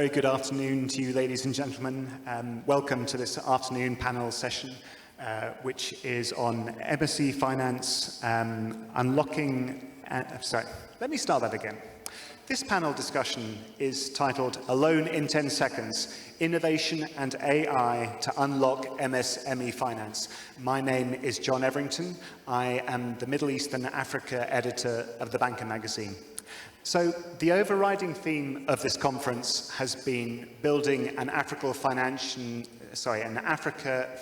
very good afternoon to you, ladies and gentlemen. Welcome to this afternoon panel session, which is on MSE finance, let me start that again. This panel discussion is titled Alone in 10 Seconds, Innovation and AI to Unlock MSME Finance. My name is John Everington. I am the Middle East and Africa editor of the Banker magazine. So the overriding theme of this conference has been building an Africa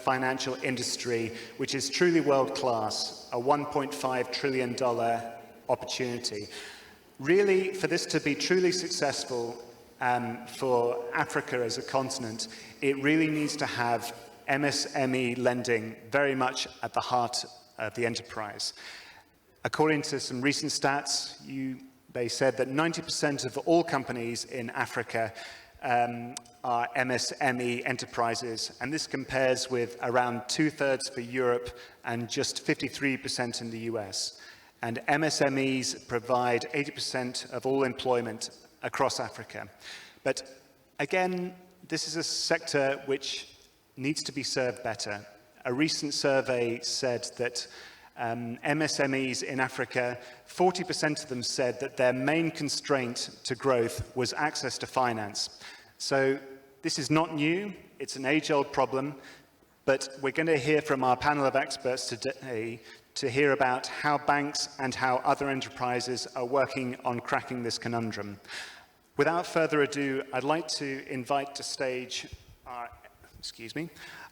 financial industry which is truly world-class, a $1.5 trillion opportunity. Really, for this to be truly successful for Africa as a continent, it really needs to have MSME lending very much at the heart of the enterprise. According to some recent stats, they said that 90% of all companies in Africa are MSME enterprises, and this compares with around 2/3 for Europe and just 53% in the US. And MSMEs provide 80% of all employment across Africa. But again, this is a sector which needs to be served better. A recent survey said that MSMEs in Africa, 40% of them said that their main constraint to growth was access to finance. So this is not new, it's an age-old problem, but we're going to hear from our panel of experts today to hear about how banks and how other enterprises are working on cracking this conundrum. Without further ado, I'd like to invite to stage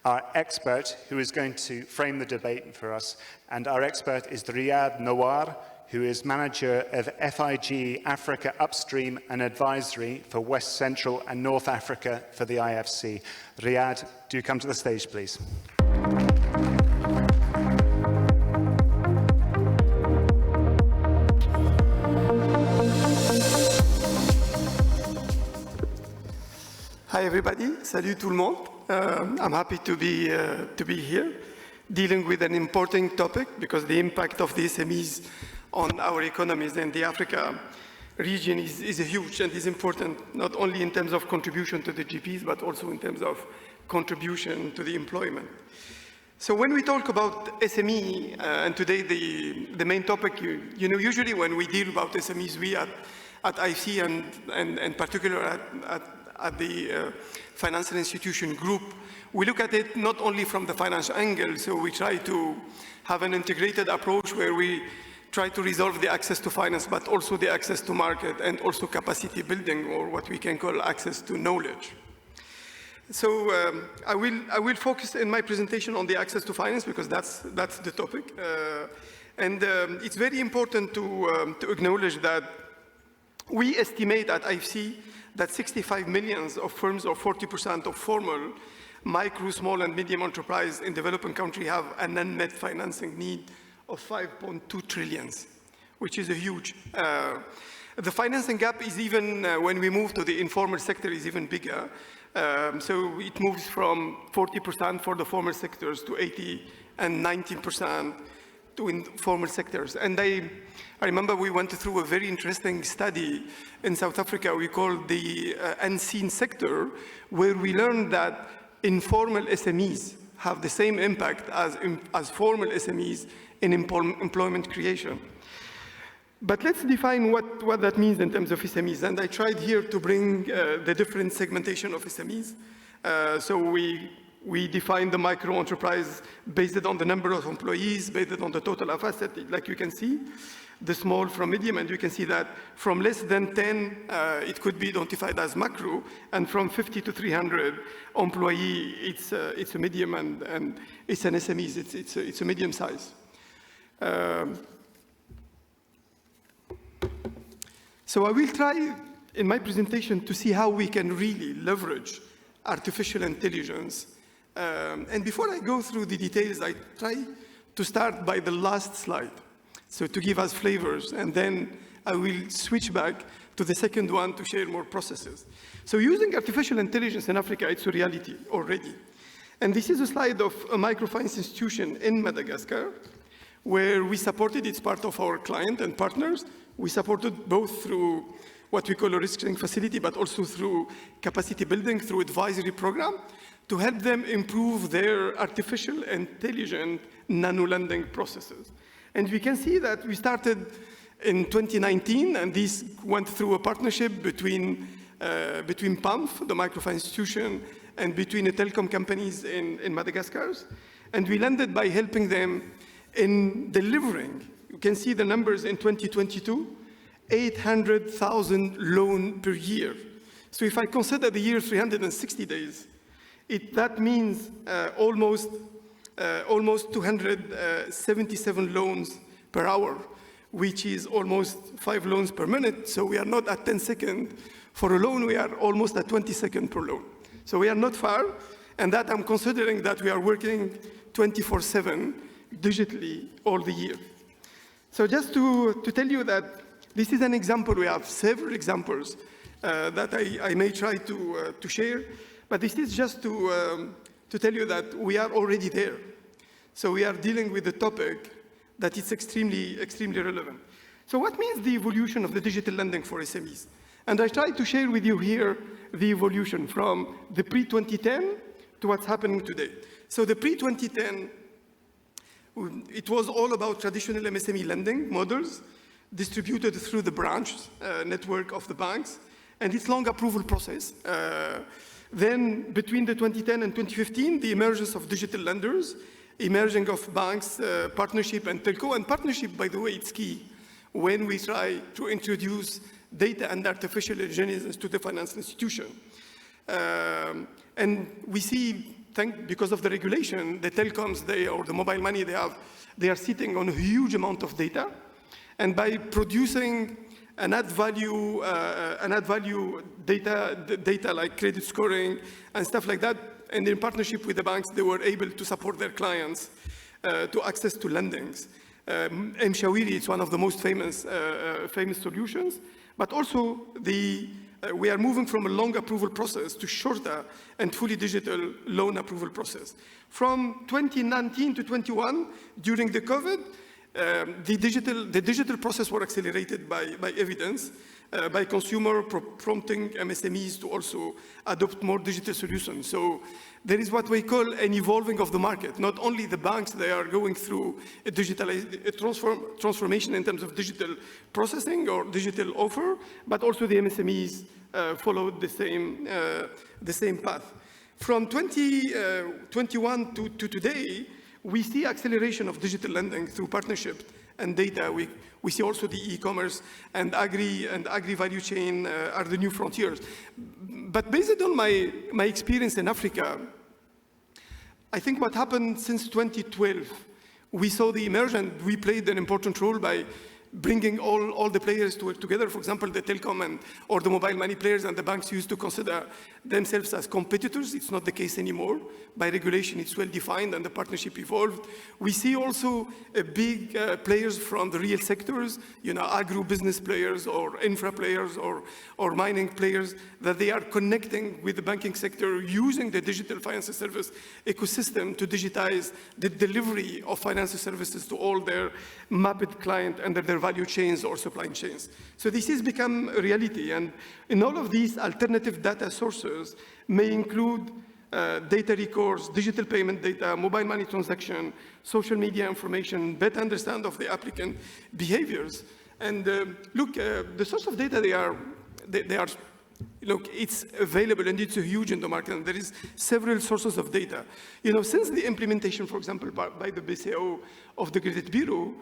our expert who is going to frame the debate for us. And our expert is Riadh NAOUAR, who is manager of FIG Africa Upstream and Advisory for West Central and North Africa for the IFC. Riadh, do come to the stage, please. Hi everybody, salut tout le monde. I'm happy to be here, dealing with an important topic because the impact of the SMEs on our economies in the Africa region is huge and is important, not only in terms of contribution to the GDPs, but also in terms of contribution to the employment. So when we talk about SME, and today the main topic, usually when we deal about SMEs, we at IFC and particularly at the financial institution group, we look at it not only from the financial angle, so we try to have an integrated approach where we try to resolve the access to finance, but also the access to market and also capacity building, or what we can call access to knowledge. So I will focus in my presentation on the access to finance because that's the topic. It's very important to acknowledge that we estimate at IFC that 65 million of firms, or 40% of formal micro, small, and medium enterprise in developing countries have an unmet financing need of 5.2 trillion, which is a huge. The financing gap is even, when we move to the informal sector, is even bigger. So it moves from 40% for the formal sectors to 80 and 19% to informal sectors. And I remember we went through a very interesting study in South Africa we called the unseen sector, where we learned that informal SMEs have the same impact as formal SMEs in employment creation. But let's define what that means in terms of SMEs. And I tried here to bring the different segmentation of SMEs. So we define the micro enterprise based on the number of employees, based on the total of assets, like you can see. The small from medium, and you can see that from less than 10, it could be identified as macro, and from 50 to 300 employee, it's a medium, and it's an SMEs, it's a medium size. So I will try in my presentation to see how we can really leverage artificial intelligence. And before I go through the details, I try to start by the last slide. So to give us flavors, and then I will switch back to the second one to share more processes. So using artificial intelligence in Africa, it's a reality already. And this is a slide of a microfinance institution in Madagascar, where we supported, it's part of our client and partners. We supported both through what we call a risk sharing facility, but also through capacity building, through advisory program, to help them improve their artificial intelligent nano-lending processes. And we can see that we started in 2019, and this went through a partnership between PAMF, the microfinance institution, and between the telecom companies in Madagascar. And we landed by helping them in delivering. You can see the numbers in 2022, 800,000 loan per year. So if I consider the year 360 days, that means almost 277 loans per hour, which is almost 5 loans per minute. So we are not at 10 seconds for a loan, we are almost at 20 seconds per loan. So we are not far, and that I'm considering that we are working 24/7 digitally all the year. So just to tell you that this is an example, we have several examples that I may try to share, but this is just to tell you that we are already there. So we are dealing with a topic that is extremely, extremely relevant. So what means the evolution of the digital lending for SMEs? And I try to share with you here the evolution from the pre-2010 to what's happening today. So the pre-2010, it was all about traditional MSME lending models distributed through the branch network of the banks, and its long approval process. Then between the 2010 and 2015, the emergence of digital lenders, emerging of banks, partnership and telco. And partnership, by the way, it's key when we try to introduce data and artificial intelligence to the financial institution. And we see, because of the regulation, the telecoms, or the mobile money they are sitting on a huge amount of data. And by producing an add value data like credit scoring and stuff like that, and in partnership with the banks, they were able to support their clients to access to lendings. Mshawiri is one of the most famous solutions, but also we are moving from a long approval process to shorter and fully digital loan approval process. From 2019 to 21, during the COVID, the digital process was accelerated by evidence, by consumer prompting MSMEs to also adopt more digital solutions. So there is what we call an evolving of the market. Not only the banks, they are going through a transformation in terms of digital processing or digital offer, but also the MSMEs followed the same path. From 2021 to today, we see acceleration of digital lending through partnership and data. We see also the e-commerce and agri value chain are the new frontiers. But based on my experience in Africa, I think what happened since 2012, we saw the emergence. We played an important role by bringing all the players to work together. For example, the telecom or the mobile money players and the banks used to consider themselves as competitors. It's not the case anymore. By regulation, it's well defined and the partnership evolved. We see also big players from the real sectors, agro-business players or infra players or mining players, that they are connecting with the banking sector using the digital financial service ecosystem to digitize the delivery of financial services to all their mapped clients under their value chains or supply chains. So this has become a reality. And in all of these alternative data sources may include data records, digital payment data, mobile money transaction, social media information, better understand of the applicant behaviors. And look, the source of data, it's available and it's huge in the market, and there is several sources of data. Since the implementation, for example, by the BCO of the Credit Bureau,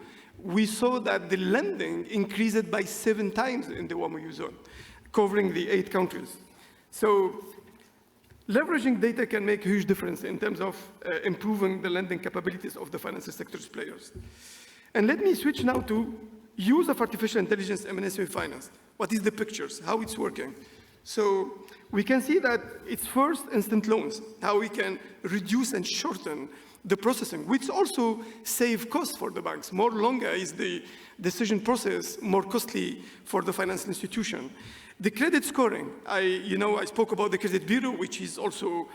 we saw that the lending increased by 7 times in the UMUHIRE zone, covering the 8 countries. So leveraging data can make a huge difference in terms of improving the lending capabilities of the financial sector's players. And let me switch now to use of artificial intelligence in MSME finance. What is the pictures, how it's working? So we can see that it's first instant loans, how we can reduce and shorten the processing, which also save costs for the banks. More longer is the decision process, more costly for the financial institution. The credit scoring, I spoke about the Credit Bureau, which is also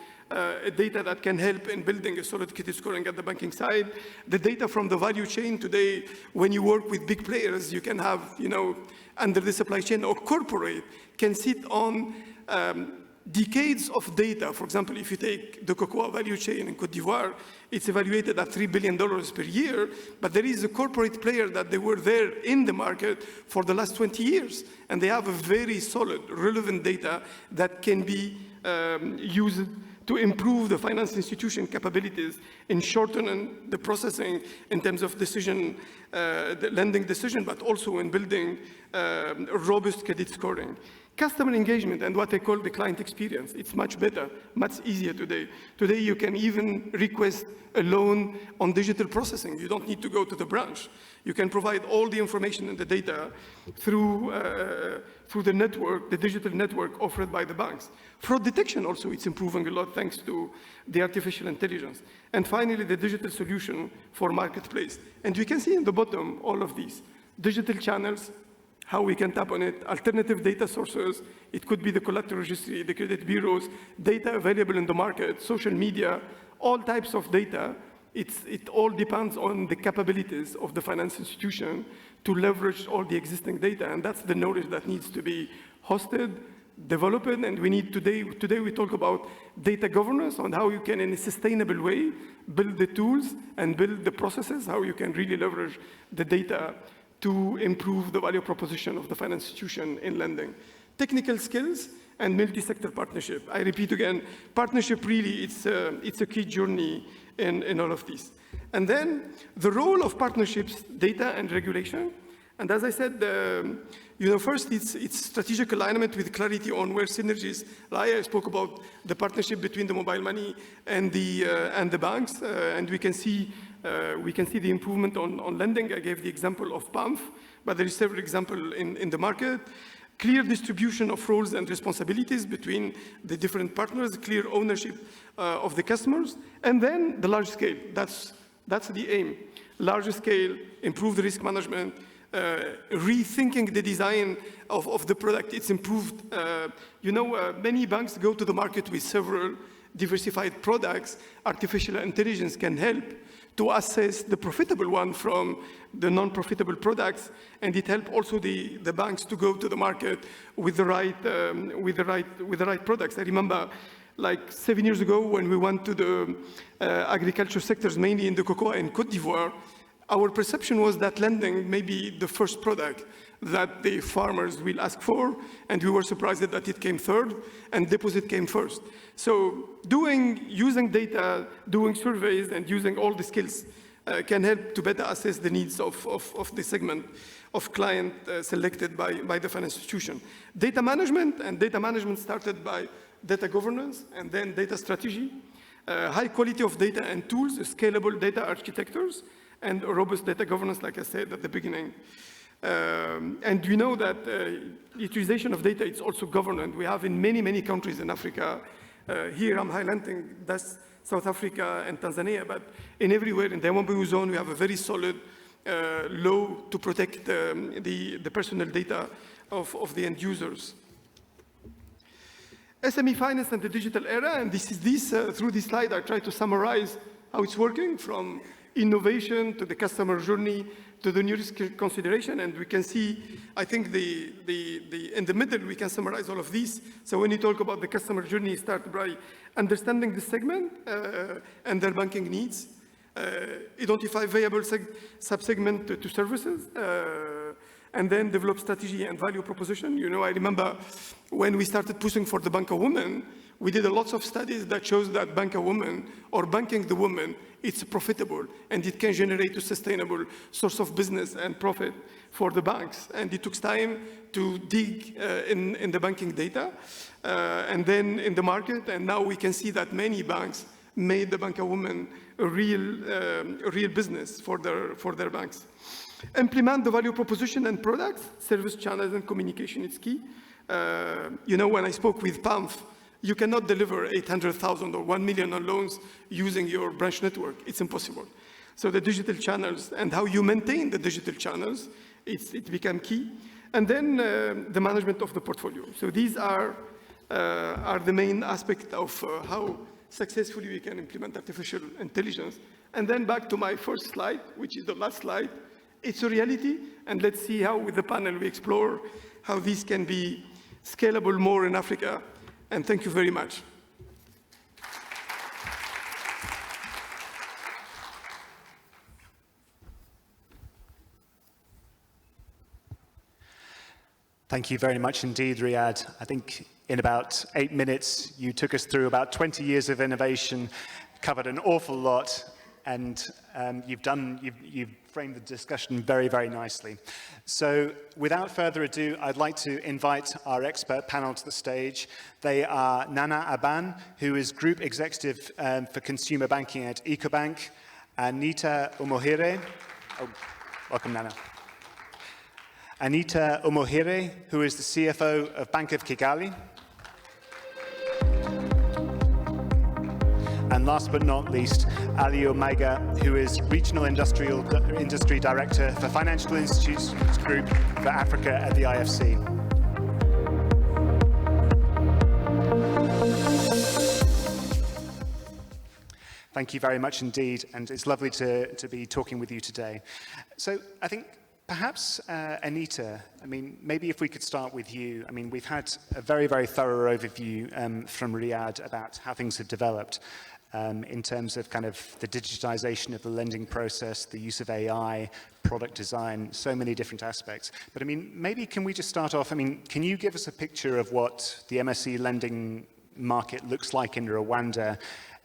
data that can help in building a solid credit scoring at the banking side. The data from the value chain today, when you work with big players, you can have, under the supply chain or corporate, can sit on decades of data. For example, if you take the cocoa value chain in Cote d'Ivoire, it's evaluated at $3 billion per year, but there is a corporate player that they were there in the market for the last 20 years, and they have a very solid, relevant data that can be used to improve the finance institution capabilities in shortening the processing in terms of decision, the lending decision, but also in building robust credit scoring. Customer engagement and what I call the client experience, it's much better, much easier today. Today you can even request a loan on digital processing. You don't need to go to the branch. You can provide all the information and the data through the network, the digital network offered by the banks. Fraud detection also, it's improving a lot thanks to the artificial intelligence. And finally, the digital solution for marketplace. And you can see in the bottom all of these. Digital channels, how we can tap on it, alternative data sources, it could be the collateral registry, the credit bureaus, data available in the market, social media, all types of data. It all depends on the capabilities of the finance institution to leverage all the existing data, and that's the knowledge that needs to be hosted, developed, and we need today we talk about data governance on how you can, in a sustainable way, build the tools and build the processes, how you can really leverage the data to improve the value proposition of the finance institution in lending. Technical skills and multi-sector partnership. I repeat again, partnership really, it's a key journey in all of these. And then the role of partnerships, data and regulation. And as I said, first it's strategic alignment with clarity on where synergies lie. I spoke about the partnership between the mobile money and the banks, and we can see the improvement on lending. I gave the example of PAMF, but there is several examples in the market. Clear distribution of roles and responsibilities between the different partners, clear ownership of the customers, and then the large scale. That's the aim. Larger scale, improve the risk management, rethinking the design of the product. It's improved. Many banks go to the market with several diversified products. Artificial intelligence can help to assess the profitable one from the non-profitable products, and it helps also the banks to go to the market with the right products. I remember, like 7 years ago, when we went to the agriculture sectors, mainly in the cocoa and Cote d'Ivoire, our perception was that lending may be the first product that the farmers will ask for, and we were surprised that it came third, and deposit came first. So using data, doing surveys, and using all the skills can help to better assess the needs of the segment of client selected by the financial institution. Data management started by data governance and then data strategy, high quality of data and tools, scalable data architectures, and robust data governance, like I said at the beginning. And you know that utilization of data is also governed. We have in many countries in Africa. Here I'm highlighting that's South Africa and Tanzania, but everywhere in the MOBU zone, we have a very solid law to protect the personal data of the end users. SME finance and the digital era, and through this slide, I try to summarize how it's working from innovation to the customer journey to the new risk consideration, and we can see, I think in the middle, we can summarize all of these. So when you talk about the customer journey, start by understanding the segment and their banking needs, identify viable sub-segment to services, and then develop strategy and value proposition. I remember when we started pushing for the banker woman, we did lots of studies that shows that banker woman or banking the woman, it's profitable and it can generate a sustainable source of business and profit for the banks. And it took time to dig in the banking data and then in the market. And now we can see that many banks made the banker woman a real business for their banks. Implement the value proposition and products, service channels and communication is key. When I spoke with PAMF, you cannot deliver 800,000 or 1 million on loans using your branch network. It's impossible. So the digital channels and how you maintain the digital channels, it became key. And then the management of the portfolio. So these are the main aspect of how successfully we can implement artificial intelligence. And then back to my first slide, which is the last slide. It's a reality, and let's see how with the panel we explore how this can be scalable more in Africa. And thank you very much. Thank you very much indeed, Riadh. I think in about 8 minutes, you took us through about 20 years of innovation, covered an awful lot, and you've framed the discussion very, very nicely. So without further ado, I'd like to invite our expert panel to the stage. They are Nana ABBAN, who is Group Executive for Consumer Banking at Ecobank, Anita UMUHIRE. Oh, welcome, Nana. Anita UMUHIRE, who is the CFO of Bank of Kigali. And last but not least, Aliou MAIGA, who is Regional Industry Director for Financial Institutions Group for Africa at the IFC. Thank you very much indeed, and it's lovely to be talking with you today. So I think perhaps, Anita, I mean, maybe if we could start with you. I mean, we've had a very, very thorough overview from Riadh about how things have developed in terms of kind of the digitization of the lending process, the use of AI, product design, so many different aspects. But I mean, maybe can we just start off, I mean, can you give us a picture of what the MSE lending market looks like in Rwanda,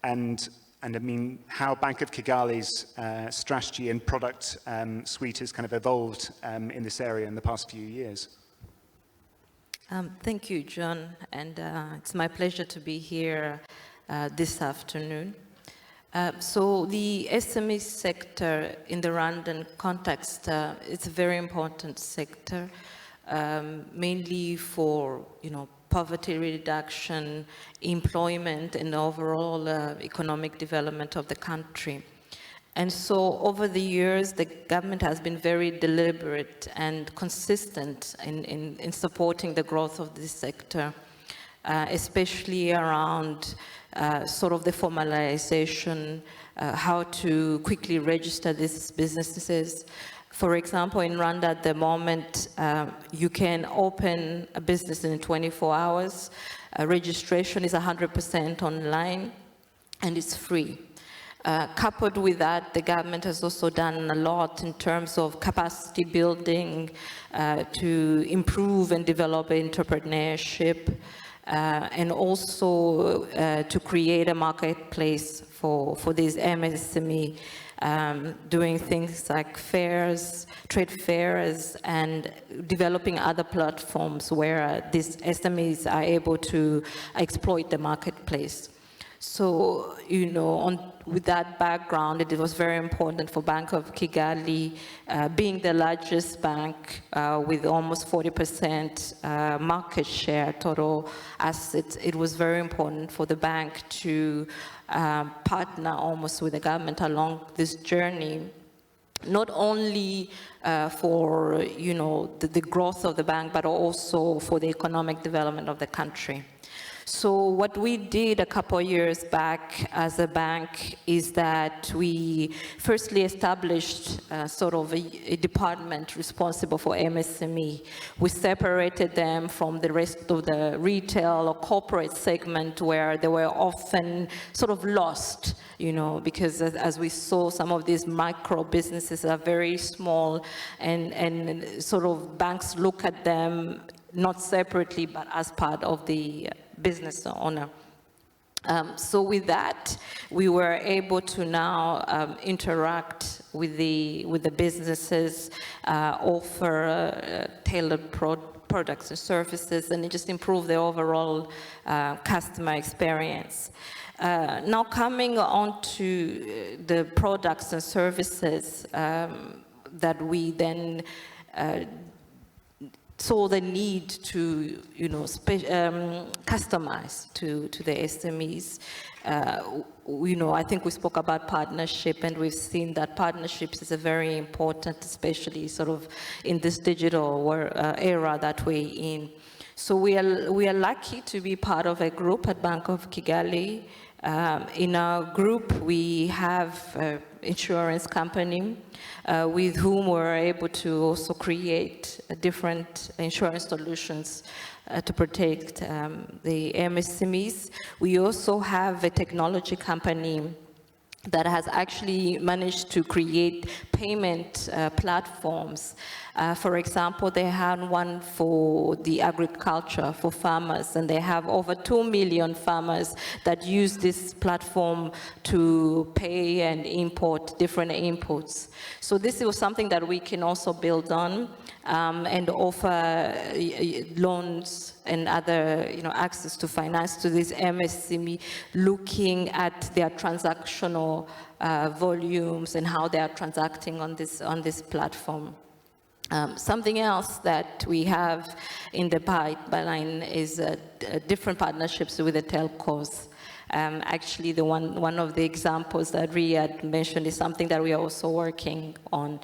and I mean, how Bank of Kigali's strategy and product suite has kind of evolved in this area in the past few years? Thank you, John, and it's my pleasure to be here this afternoon. So the SME sector in the Rwandan context, it's a very important sector, mainly for, poverty reduction, employment, and overall economic development of the country. And so over the years, the government has been very deliberate and consistent in supporting the growth of this sector, especially around sort of the formalization, how to quickly register these businesses. For example, in Rwanda at the moment, you can open a business in 24 hours. Registration is 100% online, and it's free. Coupled with that, the government has also done a lot in terms of capacity building to improve and develop entrepreneurship, and also to create a marketplace for these MSME, doing things like fairs, trade fairs, and developing other platforms where these SMEs are able to exploit the marketplace. So, with that background, it was very important for Bank of Kigali, being the largest bank with almost 40% market share, total assets. It was very important for the bank to partner almost with the government along this journey, not only for the growth of the bank, but also for the economic development of the country. So what we did a couple of years back as a bank is that we firstly established sort of a department responsible for MSME. We separated them from the rest of the retail or corporate segment where they were often sort of lost, because as we saw, some of these micro businesses are very small, and sort of banks look at them not separately, but as part of the business owner. So with that, we were able to now interact with the businesses, offer tailored products and services, and just improve the overall customer experience. Now coming on to the products and services that we then saw the need to, customize to the SMEs. I think we spoke about partnership, and we've seen that partnerships is a very important, especially sort of in this digital era that we're in. So we are lucky to be part of a group at Bank of Kigali In our group, we have an insurance company with whom we're able to also create different insurance solutions to protect the MSMEs. We also have a technology company that has actually managed to create payment platforms. For example, they had one for the agriculture, for farmers, and they have over 2 million farmers that use this platform to pay and import different inputs. So this was something that we can also build on and offer loans and other, access to finance to this MSME, looking at their transactional volumes and how they are transacting on this platform. Something else that we have in the pipeline is different partnerships with the telcos. Actually, one of the examples that Riadh mentioned is something that we are also working on,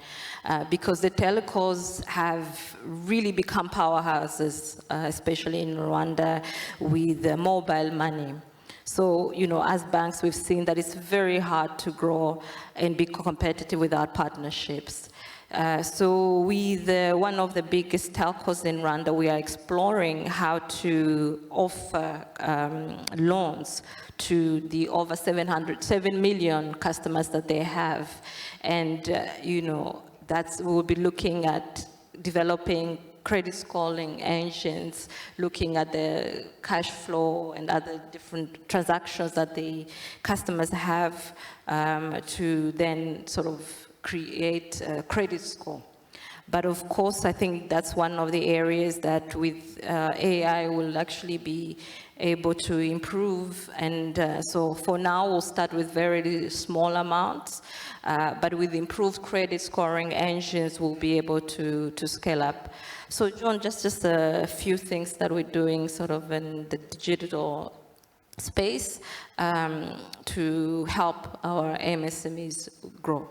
because the telcos have really become powerhouses, especially in Rwanda, with mobile money. So, as banks, we've seen that it's very hard to grow and be competitive without partnerships. So with one of the biggest telcos in Rwanda, we are exploring how to offer loans to the over 7 million customers that they have. And, we'll be looking at developing credit scoring engines, looking at the cash flow and other different transactions that the customers have to then sort of create a credit score. But of course, I think that's one of the areas that with AI will actually be able to improve. And so for now, we'll start with very small amounts, but with improved credit scoring engines, we'll be able to scale up. So John, just a few things that we're doing sort of in the digital space to help our MSMEs grow.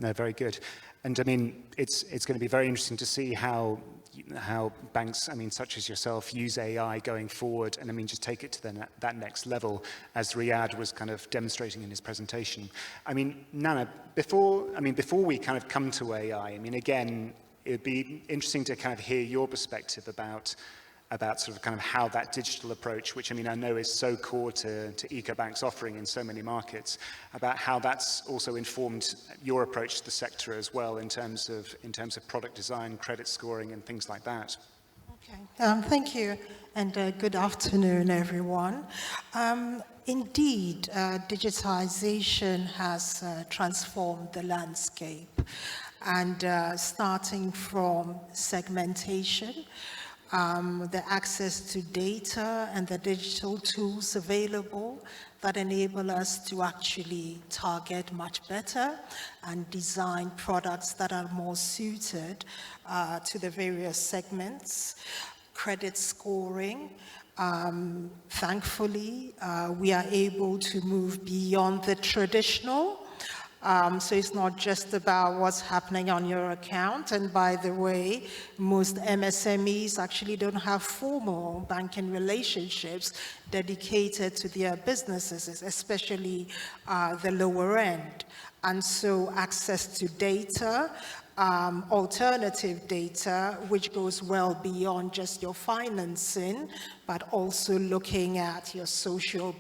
No, very good. And I mean, it's going to be very interesting to see how banks, such as yourself, use AI going forward, and just take it to that next level, as Riadh was kind of demonstrating in his presentation. Nana, before we kind of come to AI, again, it'd be interesting to kind of hear your perspective about sort of kind of how that digital approach, which I know is so core to Ecobank's offering in so many markets, about how that's also informed your approach to the sector as well in terms of product design, credit scoring, and things like that. Okay, thank you, and good afternoon, everyone. Indeed, digitization has transformed the landscape, and starting from segmentation, the access to data and the digital tools available that enable us to actually target much better and design products that are more suited to the various segments. Credit scoring, thankfully, we are able to move beyond the traditional. So it's not just about what's happening on your account. And by the way, most MSMEs actually don't have formal banking relationships dedicated to their businesses, especially the lower end. And so access to data, alternative data, which goes well beyond just your financing, but also looking at your social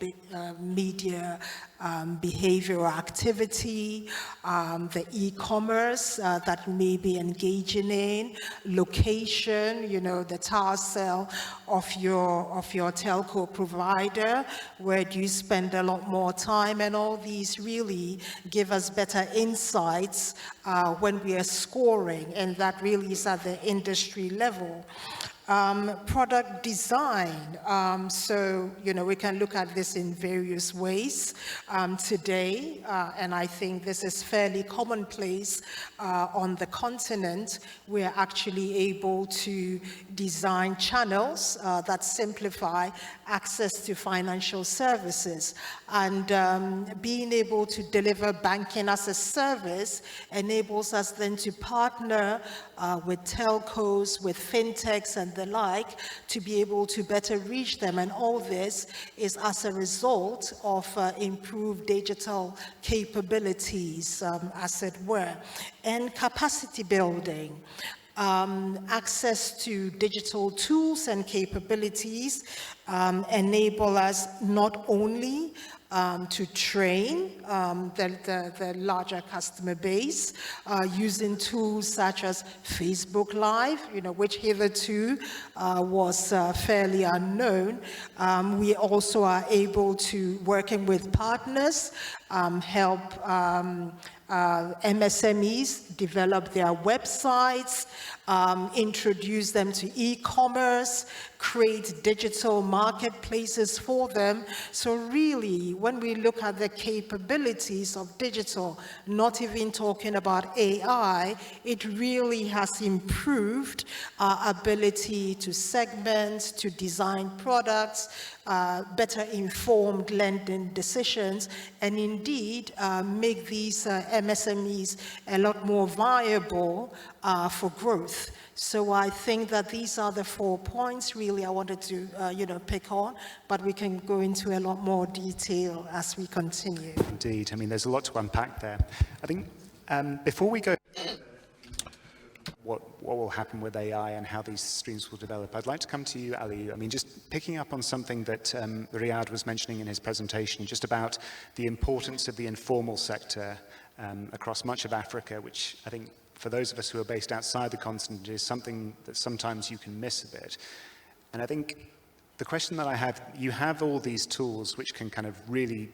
media behavioral activity, the e-commerce that you may be engaging in, location, the tower cell of your telco provider, where do you spend a lot more time, and all these really give us better insights when we are scoring, and that really is at the industry level. Product design, so we can look at this in various ways today, and I think this is fairly commonplace on the continent. We're actually able to design channels that simplify access to financial services, and being able to deliver banking as a service enables us then to partner with telcos, with fintechs, and the like to be able to better reach them. And all this is as a result of improved digital capabilities, as it were, and capacity building. Access to digital tools and capabilities enable us not only to train the larger customer base using tools such as Facebook Live, which hitherto was fairly unknown. We also are able to, working with partners, help MSMEs develop their websites, introduce them to e-commerce, create digital marketplaces for them. So really, when we look at the capabilities of digital, not even talking about AI, it really has improved our ability to segment, to design products, better informed lending decisions, and indeed make these MSMEs a lot more viable for growth. So I think that these are the 4 points really I wanted to pick on, but we can go into a lot more detail as we continue. Indeed, I mean, there's a lot to unpack there. I think before we go what will happen with AI and how these streams will develop, I'd like to come to you, Aliou. I mean, just picking up on something that Riadh was mentioning in his presentation, just about the importance of the informal sector across much of Africa, which I think for those of us who are based outside the continent is something that sometimes you can miss a bit. And I think the question that I have, you have all these tools which can kind of really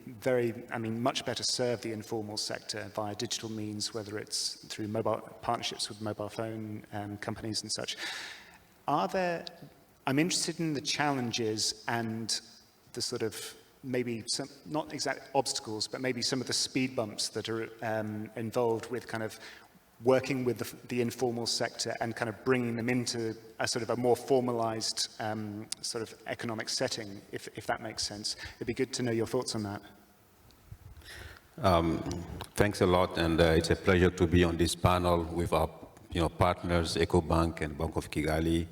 much better serve the informal sector via digital means, whether it's through mobile partnerships with mobile phone companies and such. I'm interested in the challenges and the sort of maybe some, not exact obstacles, but maybe some of the speed bumps that are involved with kind of working with the informal sector and kind of bringing them into a sort of a more formalized sort of economic setting, if that makes sense. It'd be good to know your thoughts on that. Thanks a lot, and it's a pleasure to be on this panel with our partners, Ecobank and Bank of Kigali.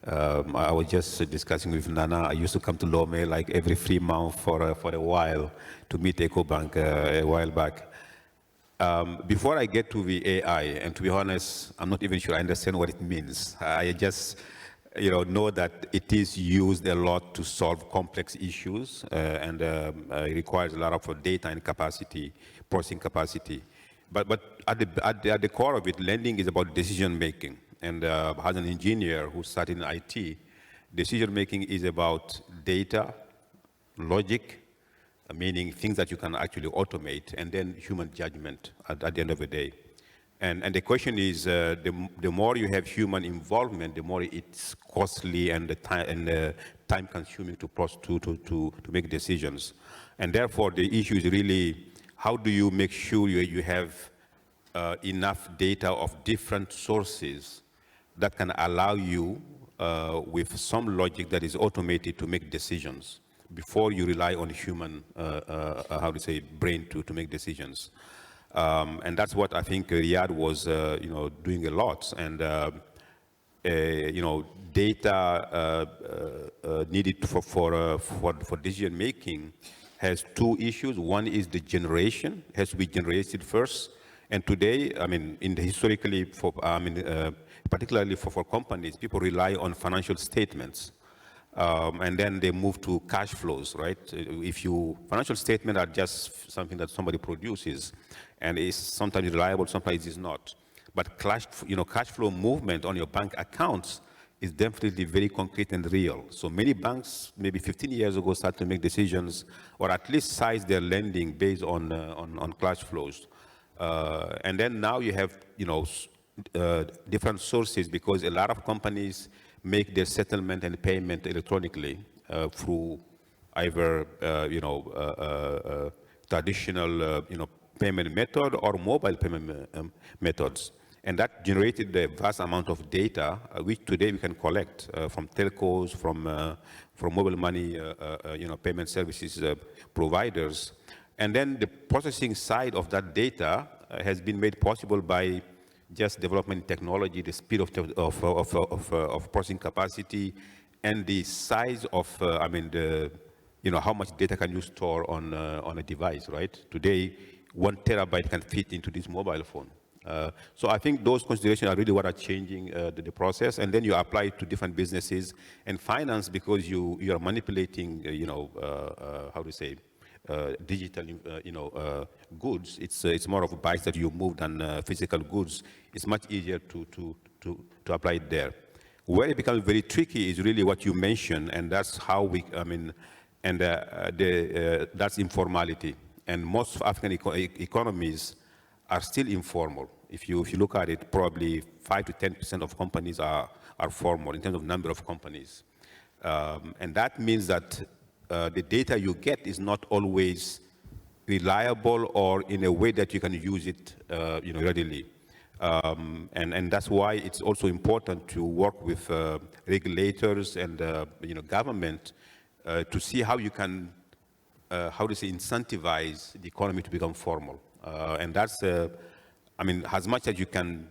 I was just discussing with Nana. I used to come to Lomé like every 3 months for a while to meet Ecobank a while back. Before I get to the AI, and to be honest, I'm not even sure I understand what it means. I just know that it is used a lot to solve complex issues, and it requires a lot of data and capacity, processing capacity. But at the core of it, lending is about decision making. And as an engineer who started in IT, decision making is about data, logic, meaning things that you can actually automate, and then human judgment at the end of the day. And the question is, the more you have human involvement, the more it's costly and time consuming to make decisions. And therefore, the issue is really, how do you make sure you have enough data of different sources that can allow you, with some logic that is automated, to make decisions before you rely on human, brain to make decisions. And that's what I think Riadh was, doing a lot. And, data needed for decision making has 2 issues. One is the generation, has to be generated first. And today, I mean, historically, particularly for companies, people rely on financial statements. And then they move to cash flows, right? Financial statements are just something that somebody produces, and is sometimes reliable, sometimes it's not. But cash flow movement on your bank accounts is definitely very concrete and real. So many banks, maybe 15 years ago, started to make decisions, or at least size their lending based on cash flows. And then now you have, different sources, because a lot of companies make their settlement and payment electronically through either traditional payment method or mobile payment methods, and that generated a vast amount of data, which today we can collect from telcos, from mobile money payment services providers, and then the processing side of that data has been made possible by just development technology, the speed of processing capacity, and the size of, how much data can you store on a device, right? Today, 1 terabyte can fit into this mobile phone. So I think those considerations are really what are changing the process, and then you apply it to different businesses and finance, because you are manipulating, digital, goods. It's more of a bias that you move than physical goods. It's much easier to apply it there. Where it becomes very tricky is really what you mentioned, and that's how that's informality. And most African economies are still informal. If you look at it, probably 5 to 10% of companies are formal in terms of number of companies. And that means that the data you get is not always reliable or in a way that you can use it readily. And that's why it's also important to work with regulators and government to see how you can incentivize the economy to become formal. And that's, as much as you can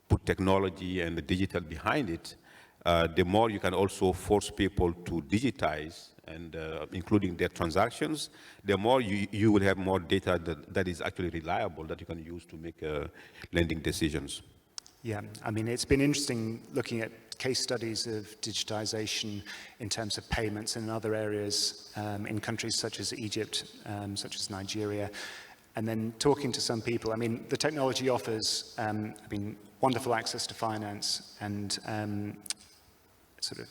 put technology and the digital behind it, the more you can also force people to digitize, and including their transactions, the more you will have more data that is actually reliable that you can use to make lending decisions. Yeah, it's been interesting looking at case studies of digitization in terms of payments in other areas in countries such as Egypt, such as Nigeria, and then talking to some people. The technology offers wonderful access to finance and sort of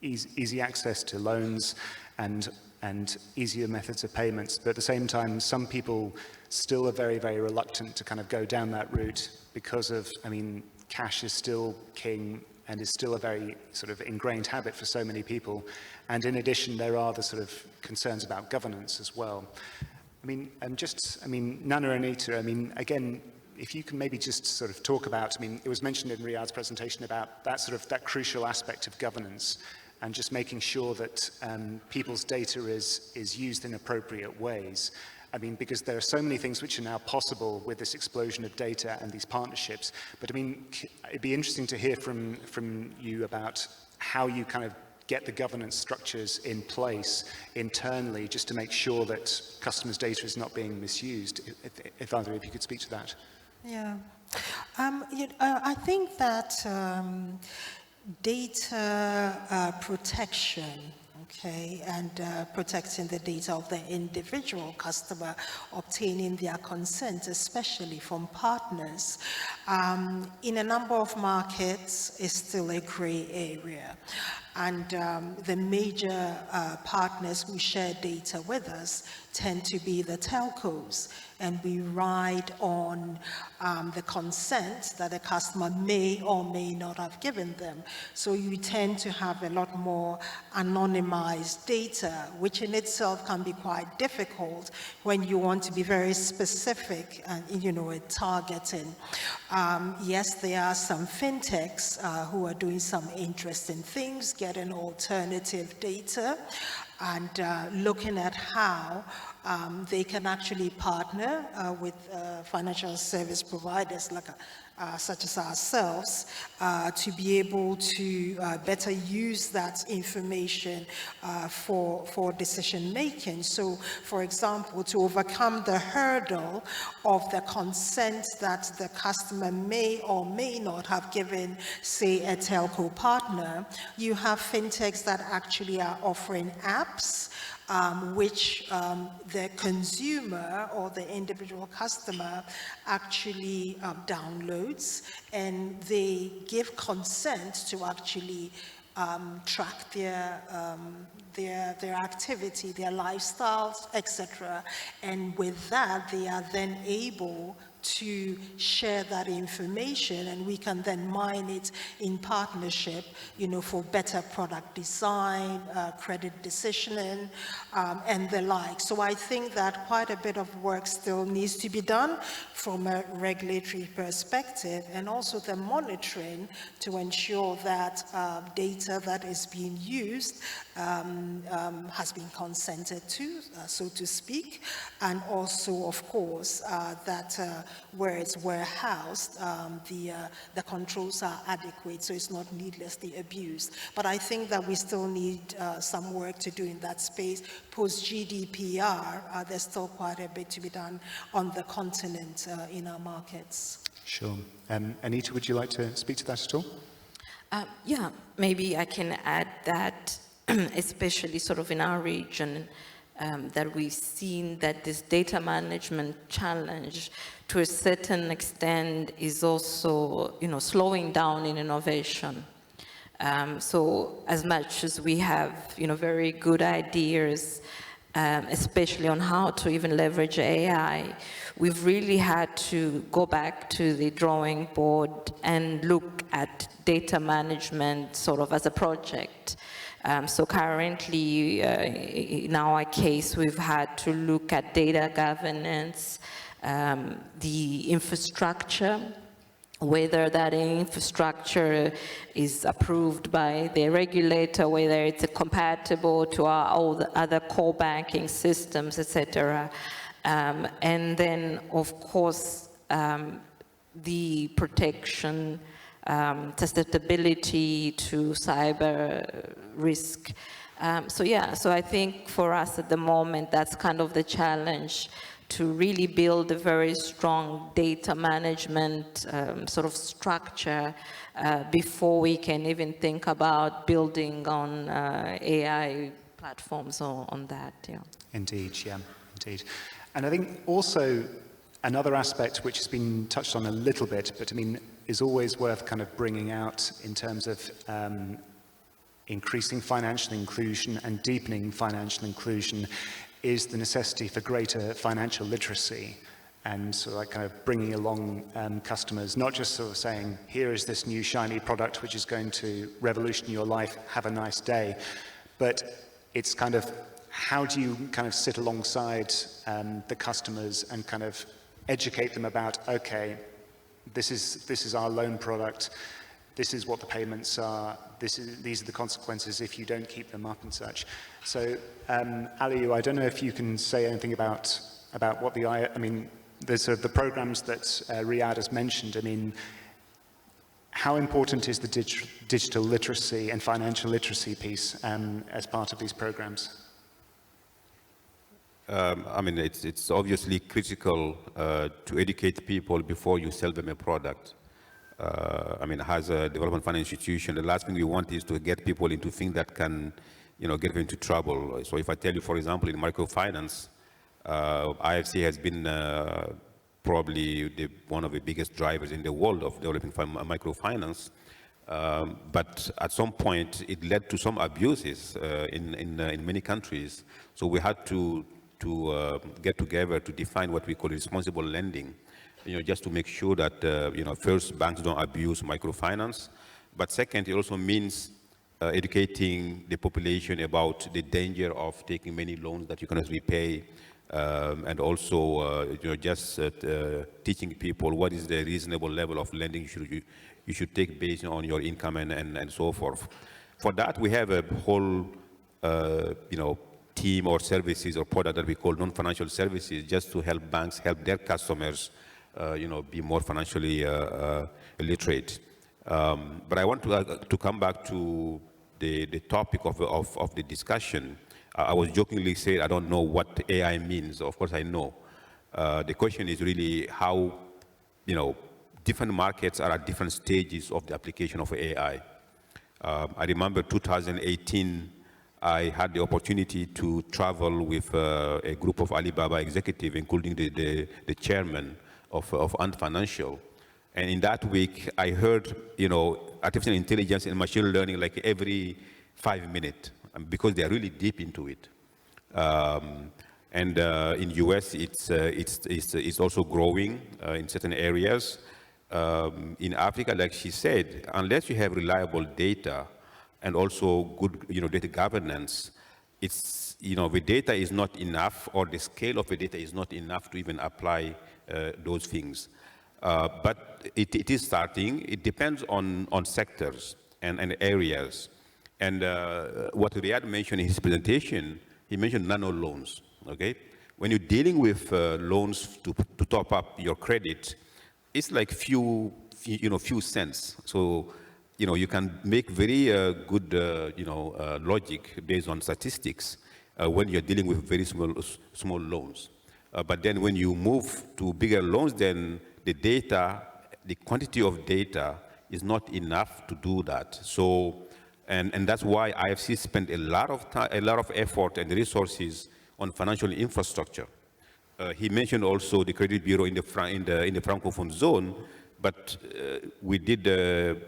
easy access to loans and easier methods of payments. But at the same time, some people still are very, very reluctant to kind of go down that route because of, cash is still king and is still a very sort of ingrained habit for so many people. And in addition, there are the sort of concerns about governance as well. Nana and Anita, again, if you can maybe just sort of talk about, it was mentioned in Riadh's presentation about that crucial aspect of governance and just making sure that people's data is used in appropriate ways. Because there are so many things which are now possible with this explosion of data and these partnerships. But it'd be interesting to hear from you about how you kind of get the governance structures in place internally just to make sure that customers' data is not being misused. If either of you could speak to that. Yeah. I think that data protection, and protecting the data of the individual customer, obtaining their consent, especially from partners, in a number of markets is still a gray area. And the major partners who share data with us tend to be the telcos, and we ride on the consent that the customer may or may not have given them. So you tend to have a lot more anonymized data, which in itself can be quite difficult when you want to be very specific and, at targeting. Yes, there are some fintechs who are doing some interesting things, getting alternative data, and looking at how they can actually partner with financial service providers like such as ourselves to be able to better use that information for decision making. So, for example, to overcome the hurdle of the consent that the customer may or may not have given, say, a telco partner, you have fintechs that actually are offering apps which the consumer or the individual customer actually downloads, and they give consent to actually track their activity, their lifestyles, etc. And with that, they are then able to share that information, and we can then mine it in partnership, for better product design, credit decisioning, and the like. So I think that quite a bit of work still needs to be done from a regulatory perspective, and also the monitoring to ensure that data that is being used has been consented to, so to speak, and also, of course, that where it's warehoused, the controls are adequate, so it's not needlessly abused. But I think that we still need some work to do in that space. Post-GDPR, there's still quite a bit to be done on the continent in our markets. Sure. Anita, would you like to speak to that at all? Yeah, maybe I can add that, especially sort of in our region, that we've seen that this data management challenge, to a certain extent, is also, slowing down in innovation. So as much as we have, very good ideas, especially on how to even leverage AI, we've really had to go back to the drawing board and look at data management sort of as a project. So currently, in our case, we've had to look at data governance, the infrastructure, whether that infrastructure is approved by the regulator, whether it's compatible to all the other core banking systems, etc. And then, of course, the protection, susceptibility to cyber risk. So I think for us at the moment, that's kind of the challenge, to really build a very strong data management sort of structure before we can even think about building on AI platforms or on that. Yeah. Indeed, yeah, indeed. And I think also another aspect which has been touched on a little bit, but I mean, is always worth kind of bringing out in terms of increasing financial inclusion and deepening financial inclusion, is the necessity for greater financial literacy, and sort of like kind of bringing along customers, not just sort of saying, here is this new shiny product which is going to revolution your life, have a nice day, but it's kind of, how do you kind of sit alongside the customers and kind of educate them about, okay, this is our loan product, this is what the payments are, these are the consequences if you don't keep them up and such. So, Aliou, I don't know if you can say anything about what there's the programs that Riadh has mentioned. I mean, how important is the digital literacy and financial literacy piece as part of these programs? I mean, it's obviously critical to educate people before you sell them a product. I mean, as a development finance institution, the last thing we want is to get people into things that can, get them into trouble. So if I tell you, for example, in microfinance, IFC has been probably one of the biggest drivers in the world of developing microfinance. But at some point, it led to some abuses in many countries. So we had to get together to define what we call responsible lending. Just to make sure that, first, banks don't abuse microfinance, but second, it also means educating the population about the danger of taking many loans that you cannot repay, and also, just teaching people what is the reasonable level of lending you should take based on your income and so forth. For that, we have a whole, team or services or product that we call non-financial services, just to help banks help their customers be more financially literate. But I want to come back to the topic of the discussion. I was jokingly saying I don't know what AI means. Of course I know. The question is really how, different markets are at different stages of the application of AI. I remember 2018, I had the opportunity to travel with a group of Alibaba executives, including the chairman of Ant Financial. And in that week, I heard, artificial intelligence and machine learning like every 5 minutes, because they are really deep into it. And in US, it's also growing in certain areas. In Africa, like she said, unless you have reliable data and also good, data governance, it's, the data is not enough, or the scale of the data is not enough to even apply those things. But it is starting. It depends on sectors and areas. And what Riadh mentioned in his presentation, he mentioned nano loans, okay? When you're dealing with loans to top up your credit, it's like few cents. So, you can make very good, logic based on statistics when you're dealing with very small loans. But then when you move to bigger loans, then the data, the quantity of data is not enough to do that. So, and that's why IFC spent a lot of effort and resources on financial infrastructure. He mentioned also the credit bureau in the Francophone zone, but we did,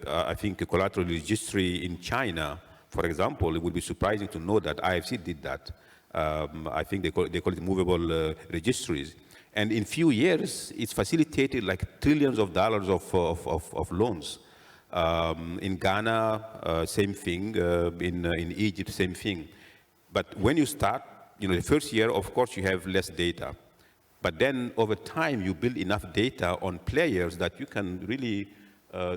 I think, a collateral registry in China, for example. It would be surprising to know that IFC did that. I think they call it movable registries. And in few years, it's facilitated like trillions of dollars of loans. In Ghana, same thing. In Egypt, same thing. But when you start, the first year, of course, you have less data. But then over time, you build enough data on players that you can really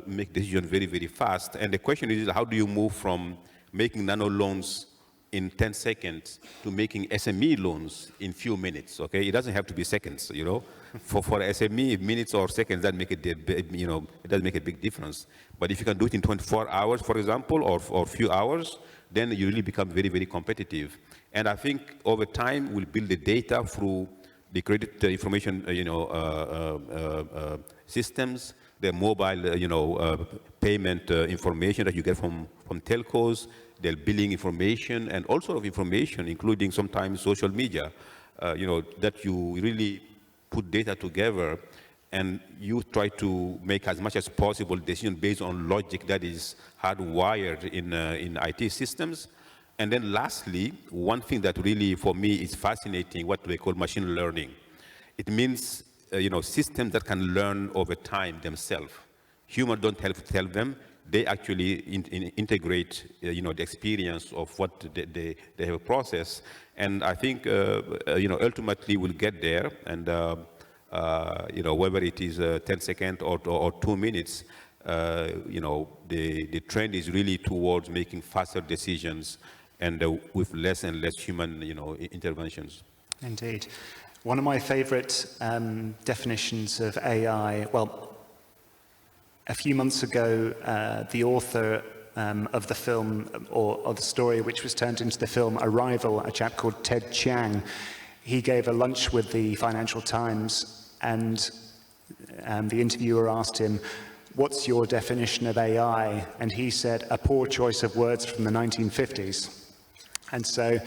make decisions very, very fast. And the question is, how do you move from making nano loans in 10 seconds to making SME loans in few minutes, okay? It doesn't have to be seconds, For SME, minutes or seconds, that make it, it doesn't make a big difference. But if you can do it in 24 hours, for example, or few hours, then you really become very, very competitive. And I think over time, we'll build the data through the credit information, systems, the mobile, payment information that you get from telcos, their billing information, and all sort of information, including sometimes social media, that you really put data together and you try to make as much as possible decisions based on logic that is hardwired in IT systems. And then lastly, one thing that really, for me, is fascinating, what they call machine learning. It means, systems that can learn over time themselves. Humans don't have to tell them. They actually integrate, the experience of what they have a process. And I think, ultimately we'll get there. And, whether it is 10 seconds or 2 minutes, the trend is really towards making faster decisions and with less and less human, interventions. Indeed. One of my favorite definitions of AI, well, a few months ago, the author of the film, or the story which was turned into the film Arrival, a chap called Ted Chiang, he gave a lunch with the Financial Times, and the interviewer asked him, "What's your definition of AI?" And he said, "A poor choice of words from the 1950s. And so,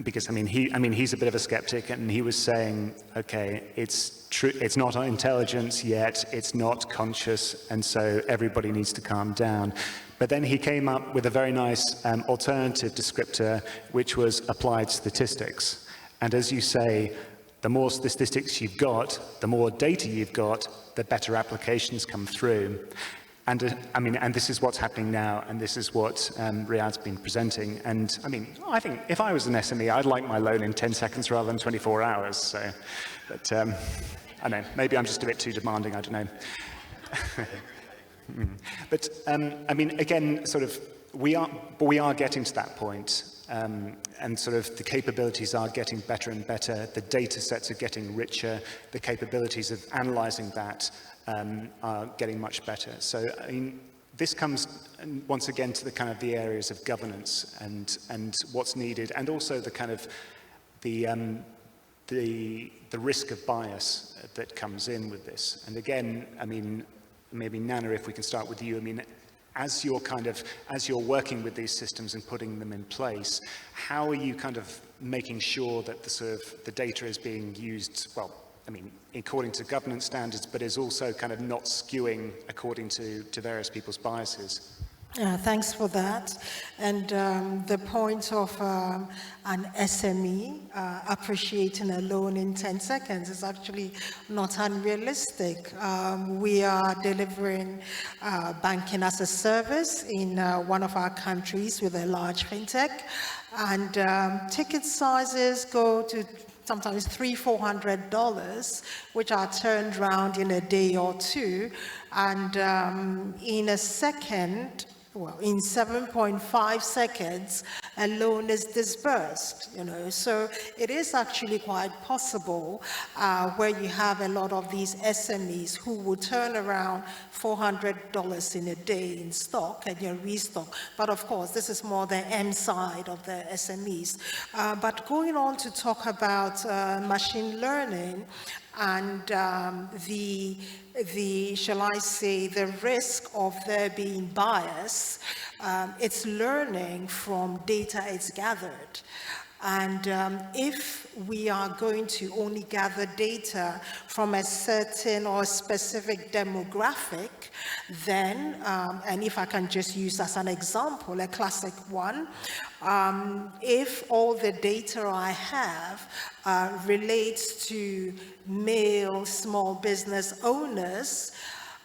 because he's a bit of a skeptic, and he was saying, okay, it's true, it's not intelligence yet, it's not conscious, and so everybody needs to calm down. But then he came up with a very nice alternative descriptor, which was applied statistics. And as you say, the more statistics you've got, the more data you've got, the better applications come through. And and this is what's happening now, and this is what Riadh's been presenting. And I think if I was an SME, I'd like my loan in 10 seconds rather than 24 hours. So, but I know, maybe I'm just a bit too demanding, I don't know. But again, sort of, we are getting to that point. And sort of the capabilities are getting better and better. The data sets are getting richer. The capabilities of analyzing that are getting much better. So, this comes once again to the kind of the areas of governance and what's needed, and also the kind of the risk of bias that comes in with this. And again, maybe Nana, if we can start with you. As you're working with these systems and putting them in place, how are you kind of making sure that the data is being used, well, according to governance standards, but is also kind of not skewing according to various people's biases? Thanks for that. And the point of an SME appreciating a loan in 10 seconds is actually not unrealistic. We are delivering banking as a service in one of our countries with a large fintech, and ticket sizes go to sometimes $300–400, which are turned around in a day or two, and in a second, well, in 7.5 seconds, a loan is disbursed, So it is actually quite possible where you have a lot of these SMEs who will turn around $400 in a day in stock and you restock. But of course, this is more the M side of the SMEs. But going on to talk about machine learning, and shall I say, the risk of there being bias, it's learning from data it's gathered. And if we are going to only gather data from a certain or specific demographic, then, and if I can just use as an example, a classic one, if all the data I have relates to male small business owners,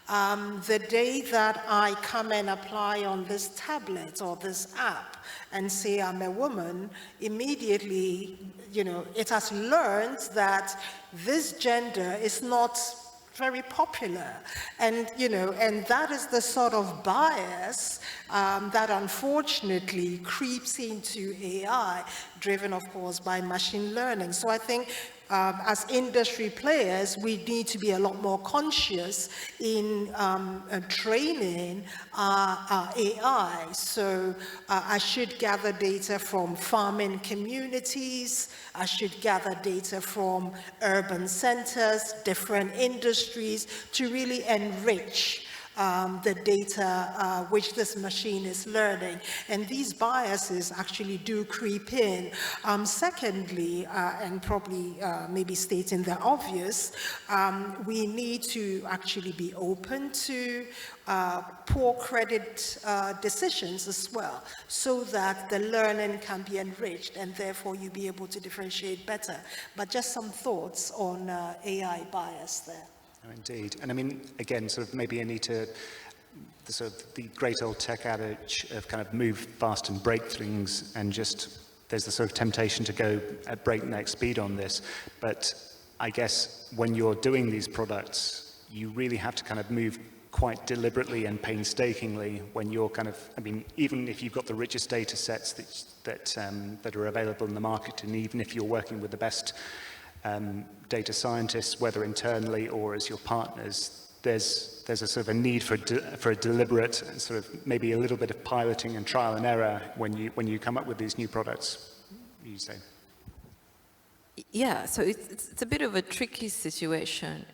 the day that I come and apply on this tablet or this app and say I'm a woman, immediately, it has learned that this gender is not very popular. And, and that is the sort of bias that unfortunately creeps into AI, driven, of course, by machine learning. So I think as industry players, we need to be a lot more conscious in training our AI. So I should gather data from farming communities, I should gather data from urban centers, different industries, to really enrich the data which this machine is learning. And these biases actually do creep in. Secondly, and probably maybe stating the obvious, we need to actually be open to poor credit decisions as well, so that the learning can be enriched and therefore you be able to differentiate better. But just some thoughts on AI bias there. Oh, indeed. And I mean, again, sort of maybe Anita, the great old tech adage of kind of move fast and break things, and just there's the sort of temptation to go at breakneck speed on this. But I guess when you're doing these products, you really have to kind of move quite deliberately and painstakingly when you're kind of, I mean, even if you've got the richest data sets that are available in the market, and even if you're working with the best data scientists, whether internally or as your partners, there's a sort of a need for a deliberate sort of maybe a little bit of piloting and trial and error when you come up with these new products, you say. Yeah, so it's a bit of a tricky situation,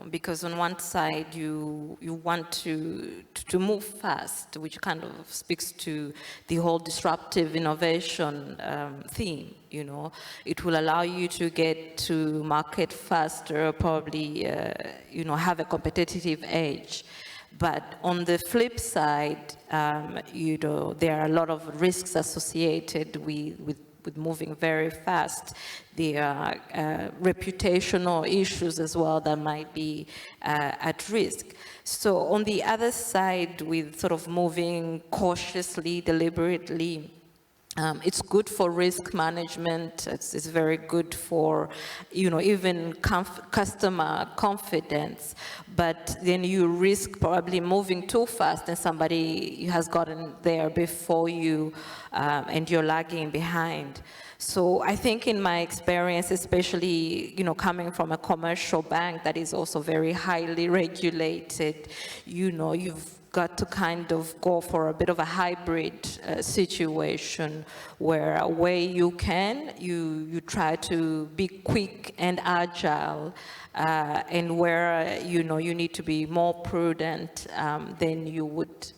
because on one side you want to move fast, which kind of speaks to the whole disruptive innovation theme. It will allow you to get to market faster, probably have a competitive edge. But on the flip side, there are a lot of risks associated with moving very fast. There are reputational issues as well that might be at risk. So on the other side, with sort of moving cautiously, deliberately, it's good for risk management. It's very good for, even customer confidence. But then you risk probably moving too fast and somebody has gotten there before you and you're lagging behind. So I think in my experience, especially, coming from a commercial bank that is also very highly regulated, you've got to kind of go for a bit of a hybrid situation where you can, you try to be quick and agile, and where, you need to be more prudent, then you would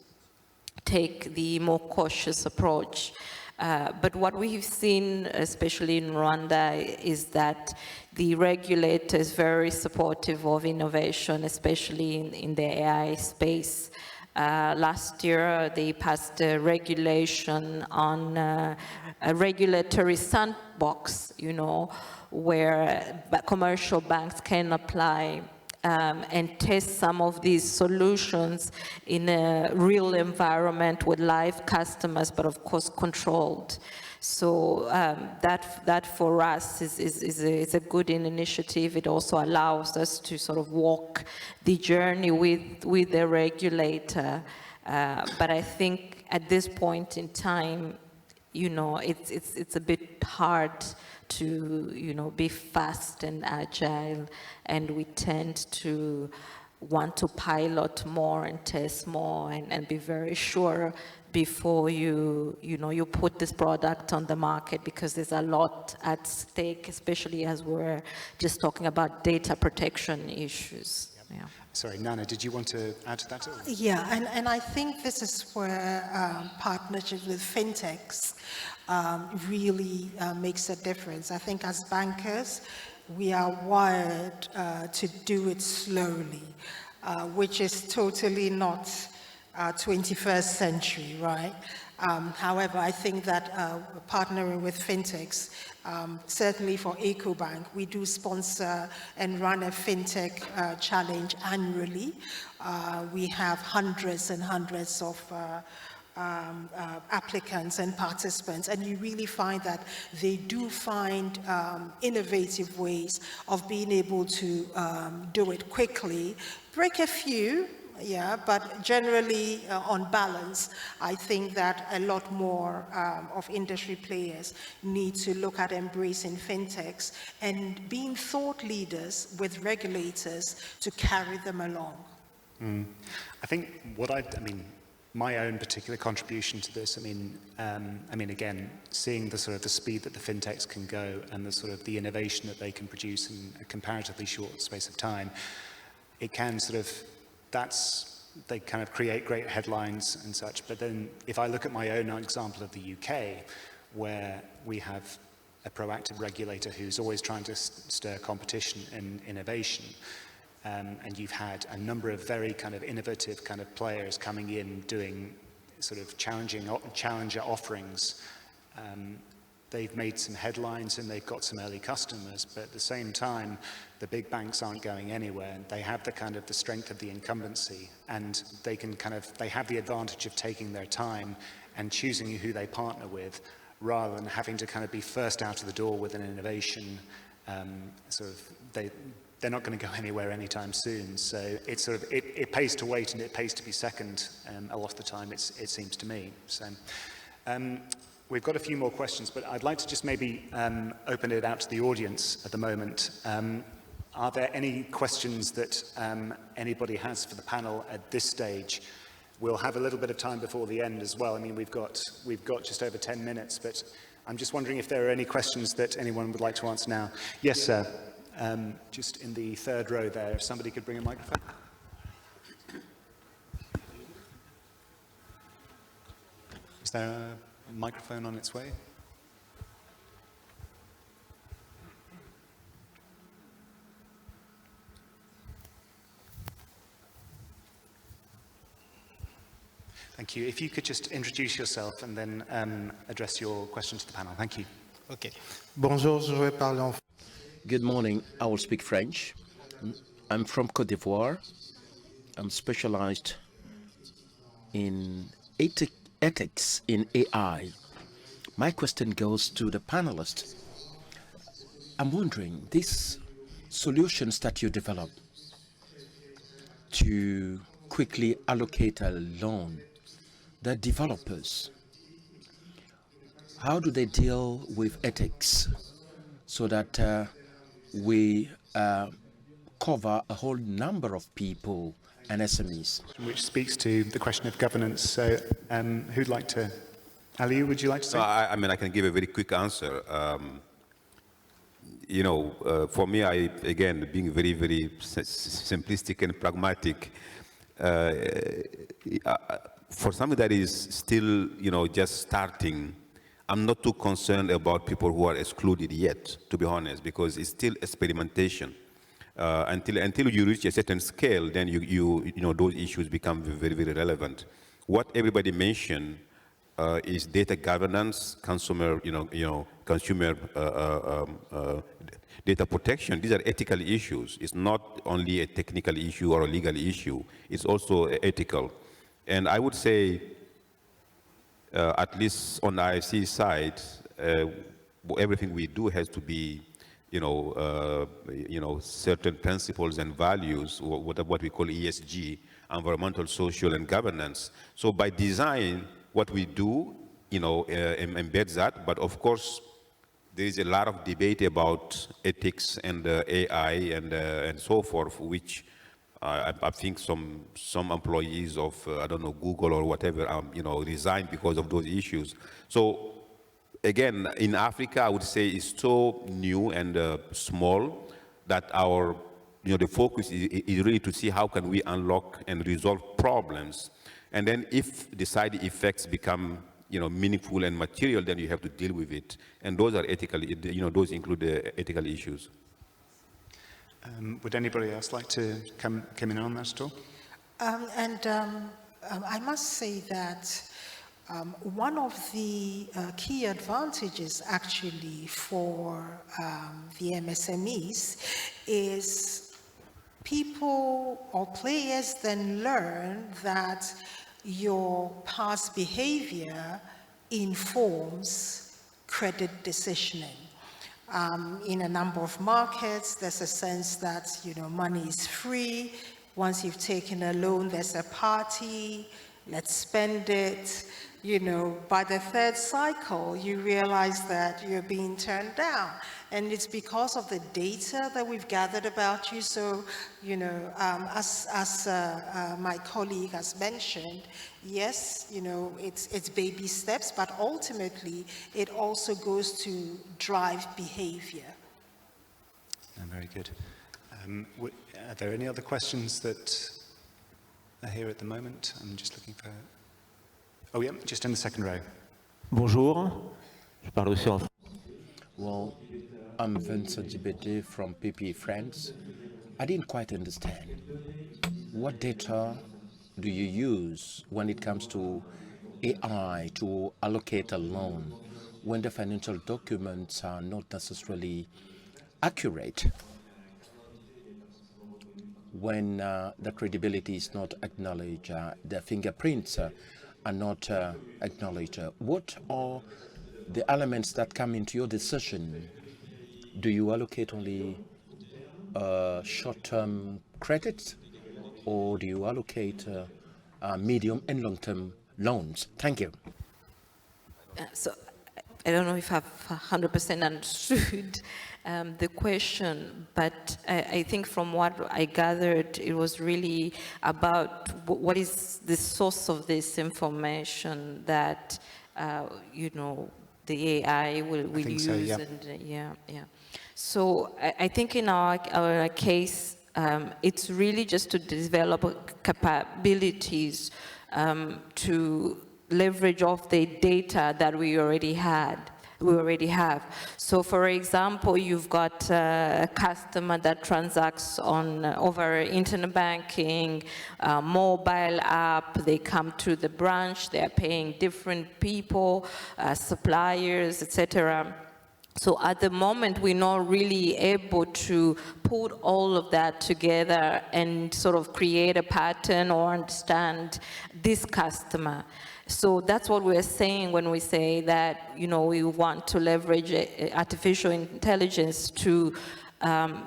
take the more cautious approach. But what we've seen, especially in Rwanda, is that the regulator is very supportive of innovation, especially in the AI space. Last year, they passed a regulation on a regulatory sandbox, where commercial banks can apply and test some of these solutions in a real environment with live customers, but of course controlled. So that for us is a good initiative. It also allows us to sort of walk the journey with the regulator. But I think at this point in time, it's a bit hard to, be fast and agile, and we tend to want to pilot more and test more and be very sure before you put this product on the market, because there's a lot at stake, especially as we're just talking about data protection issues. Yep. Yeah. Sorry, Nana, did you want to add to that? Yeah, and I think this is where partnerships with fintechs really makes a difference. I think as bankers, we are wired to do it slowly, which is totally not 21st century, right? However, I think that partnering with fintechs, certainly for Ecobank, we do sponsor and run a fintech challenge annually. We have hundreds and hundreds of applicants and participants, and you really find that they do find innovative ways of being able to do it quickly, break a few, yeah, but generally, on balance, I think that a lot more of industry players need to look at embracing fintechs and being thought leaders with regulators to carry them along. I think my own particular contribution to this, again, seeing the sort of the speed that the fintechs can go and the sort of the innovation that they can produce in a comparatively short space of time, it can sort of, they kind of create great headlines and such. But then if I look at my own example of the UK, where we have a proactive regulator who's always trying to stir competition and innovation, and you've had a number of very kind of innovative kind of players coming in doing sort of challenger offerings, they've made some headlines and they've got some early customers, but at the same time, the big banks aren't going anywhere. They have the kind of the strength of the incumbency, and they can they have the advantage of taking their time and choosing who they partner with, rather than having to kind of be first out of the door with an innovation. They're not going to go anywhere anytime soon. So it's sort of, it pays to wait and it pays to be second a lot of the time, it seems to me. So. We've got a few more questions, but I'd like to just maybe open it out to the audience at the moment. Are there any questions that anybody has for the panel at this stage? We'll have a little bit of time before the end as well. I mean, we've got just over 10 minutes, but I'm just wondering if there are any questions that anyone would like to answer now. Yes, sir. Just in the third row there, if somebody could bring a microphone. Is there a microphone on its way? Thank you. If you could just introduce yourself and then address your question to the panel. Thank you. Okay. Bonjour, je vais parler en. Good morning. I will speak French. I'm from Côte d'Ivoire. I'm specialized in ethics in AI. My question goes to the panelists. I'm wondering, these solutions that you develop to quickly allocate a loan, the developers, how do they deal with ethics so that we cover a whole number of people and SMEs? Which speaks to the question of governance. So who'd like to? Aliou, would you like to say? I can give a very quick answer. For me, again, being very, very simplistic and pragmatic, for something that is still, just starting, I'm not too concerned about people who are excluded yet, to be honest, because it's still experimentation. Until you reach a certain scale, then those issues become very, very relevant. What everybody mentioned is data governance, consumer data protection. These are ethical issues. It's not only a technical issue or a legal issue. It's also ethical. And I would say, at least on the IFC side, everything we do has to be, certain principles and values, what we call ESG, environmental, social, and governance. So by design, what we do, embeds that. But of course, there is a lot of debate about ethics and AI and so forth, which I think some employees of I don't know, Google or whatever, resigned because of those issues. So again, in Africa, I would say it's so new and small that our the focus is really to see how can we unlock and resolve problems, and then if the side effects become meaningful and material, then you have to deal with it, and those are ethical. Those include the ethical issues. Would anybody else like to come in on that at all? I must say that one of the key advantages actually for the MSMEs is people or players then learn that your past behavior informs credit decisioning. In a number of markets, there's a sense that money is free. Once you've taken a loan, there's a party. Let's spend it. By the third cycle, you realize that you're being turned down. And it's because of the data that we've gathered about you. So, as my colleague has mentioned, yes, it's baby steps, but ultimately it also goes to drive behavior. Very good. Are there any other questions that are here at the moment? I'm just looking for... Oh, yeah, just in the second row. Bonjour, je parle aussi en français. Well, I'm Vincent Djibete from PP France. I didn't quite understand. What data do you use when it comes to AI to allocate a loan when the financial documents are not necessarily accurate? When the credibility is not acknowledged, the fingerprints are not acknowledged. What are the elements that come into your decision? Do you allocate only short-term credits, or do you allocate medium and long-term loans? Thank you. So I don't know if I've 100% understood the question, but I think from what I gathered, it was really about what is the source of this information that, the AI will use. So, yeah. And, So I think in our case, it's really just to develop capabilities to leverage off the data that we already have. So for example, you've got a customer that transacts over internet banking, mobile app, they come to the branch, they're paying different people, suppliers, etc. So at the moment, we're not really able to put all of that together and sort of create a pattern or understand this customer. So that's what we're saying when we say that, we want to leverage artificial intelligence to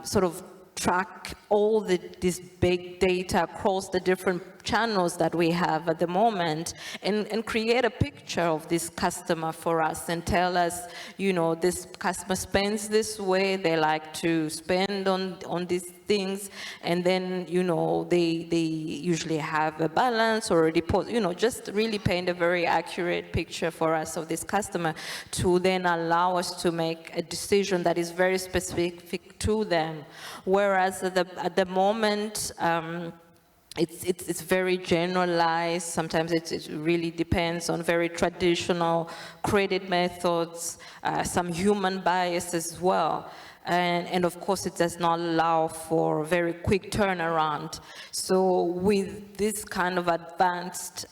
sort of track all this big data across the different channels that we have at the moment and create a picture of this customer for us and tell us, this customer spends this way, they like to spend on these things, and then, they usually have a balance or a deposit, just really paint a very accurate picture for us of this customer to then allow us to make a decision that is very specific to them. Whereas at the moment, it's very generalized. Sometimes it really depends on very traditional credit methods, some human bias as well. And of course, it does not allow for very quick turnaround. So with this kind of advanced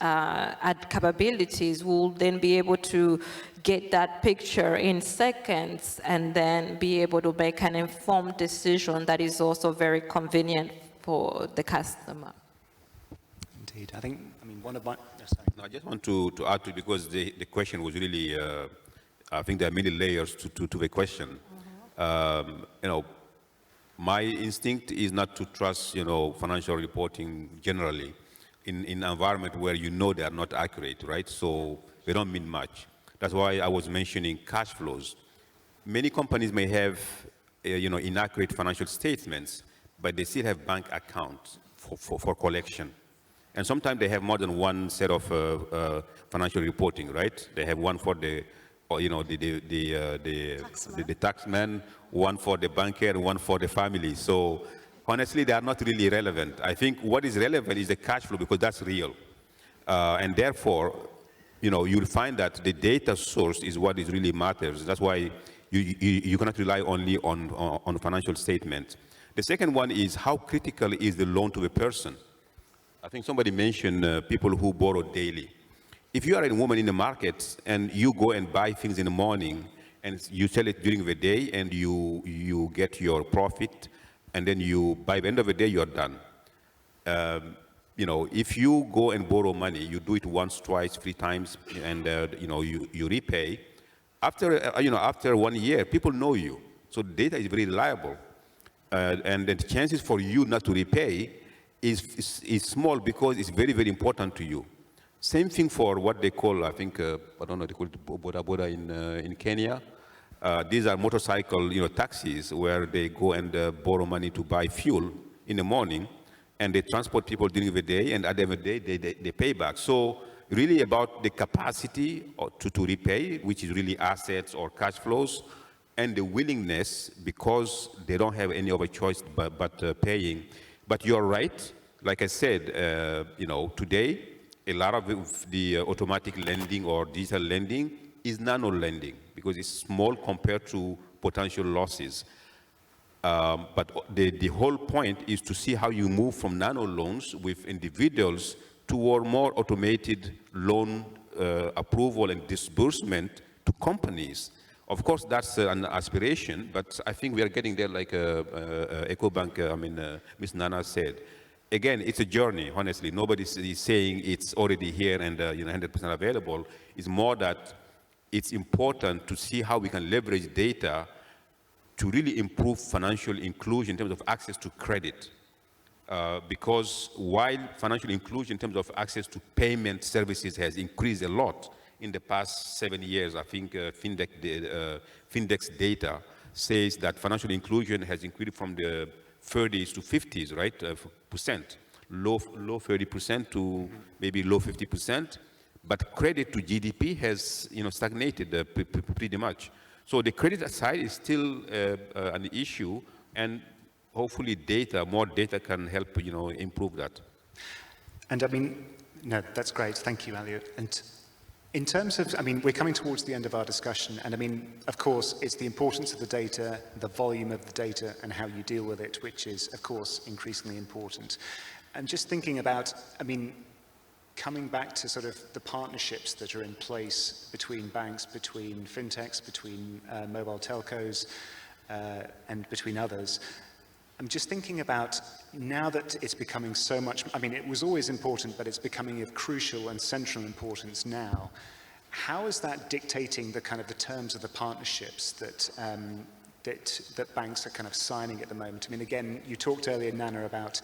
capabilities, we'll then be able to get that picture in seconds and then be able to make an informed decision that is also very convenient for the customer. Indeed. One of my... No, I just want to add to, because the question was really, I think there are many layers to the question. My instinct is not to trust, financial reporting generally. in an environment where you know they are not accurate, right? So they don't mean much. That's why I was mentioning cash flows. Many companies may have, inaccurate financial statements, but they still have bank accounts for collection. And sometimes they have more than one set of financial reporting, right? They have one for the taxman, one for the banker, and one for the family. So honestly, they are not really relevant. I think what is relevant is the cash flow, because that's real. And therefore, you'll find that the data source is what is really matters. That's why you cannot rely only on financial statement. The second one is how critical is the loan to a person. I think somebody mentioned people who borrow daily. If you are a woman in the market and you go and buy things in the morning and you sell it during the day and you get your profit, and then by the end of the day you're done. If you go and borrow money, you do it once, twice, 3 times, and you repay. After 1 year, people know you, so data is very reliable, and the chances for you not to repay is small because it's very, very important to you. Same thing for what they call, I think, I don't know, they call it boda boda in Kenya. These are motorcycle, taxis where they go and borrow money to buy fuel in the morning, and they transport people during the day, and at the end of the day, they pay back. So really about the capacity to repay, which is really assets or cash flows, and the willingness, because they don't have any other choice but paying. But you're right. Like I said, today, a lot of the automatic lending or digital lending is nano lending because it's small compared to potential losses. But the whole point is to see how you move from nano loans with individuals toward more automated loan approval and disbursement to companies. Of course, that's an aspiration, but I think we are getting there, like Ecobank, Ms. Nana said. Again, it's a journey, honestly. Nobody is saying it's already here and 100% available. It's more that it's important to see how we can leverage data to really improve financial inclusion in terms of access to credit. Because while financial inclusion in terms of access to payment services has increased a lot in the past 7 years, I think Findex data says that financial inclusion has increased from the 30s to 50s, right, percent, low 30% to maybe low 50%, but credit to GDP has stagnated pretty much. So the credit side is still an issue, and hopefully more data can help improve that. And no, that's great. Thank you, Aliou. And in terms of, we're coming towards the end of our discussion, and of course, it's the importance of the data, the volume of the data, and how you deal with it, which is, of course, increasingly important. And just thinking about, coming back to sort of the partnerships that are in place between banks, between fintechs, between mobile telcos, and between others. I'm just thinking about now that it's becoming so much, it was always important, but it's becoming of crucial and central importance now. How is that dictating the the terms of the partnerships that banks are signing at the moment? Again, you talked earlier, Nana, about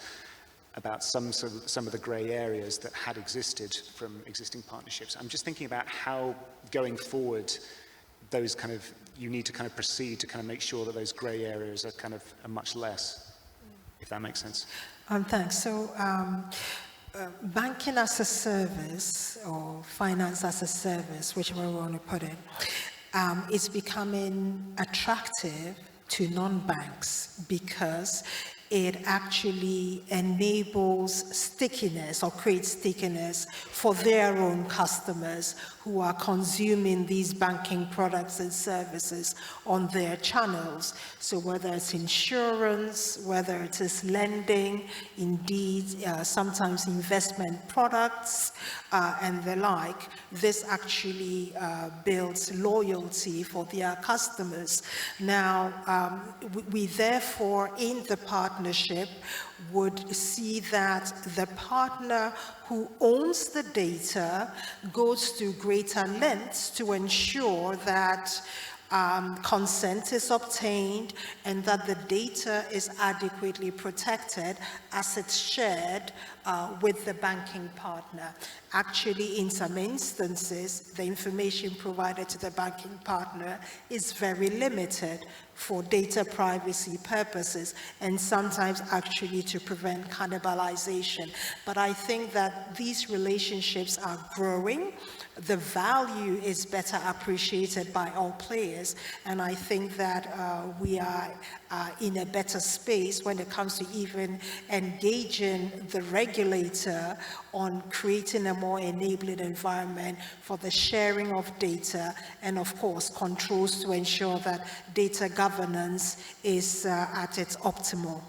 some of the grey areas that had existed from existing partnerships. I'm just thinking about how going forward, those you need to proceed to make sure that those grey areas are much less. If that makes sense. Thanks. So banking as a service or finance as a service, whichever we want to put it, is becoming attractive to non-banks because it actually enables stickiness or creates stickiness for their own customers who are consuming these banking products and services on their channels. So whether it's insurance, whether it is lending, indeed, sometimes investment products and the like, this actually builds loyalty for their customers. Now, we therefore, in the partnership, would see that the partner who owns the data goes to greater lengths to ensure that consent is obtained, and that the data is adequately protected as it's shared with the banking partner. Actually, in some instances, the information provided to the banking partner is very limited for data privacy purposes, and sometimes actually to prevent cannibalization. But I think that these relationships are growing. The value is better appreciated by all players, and I think that we are in a better space when it comes to even engaging the regulator on creating a more enabling environment for the sharing of data, and of course controls to ensure that data governance is at its optimal.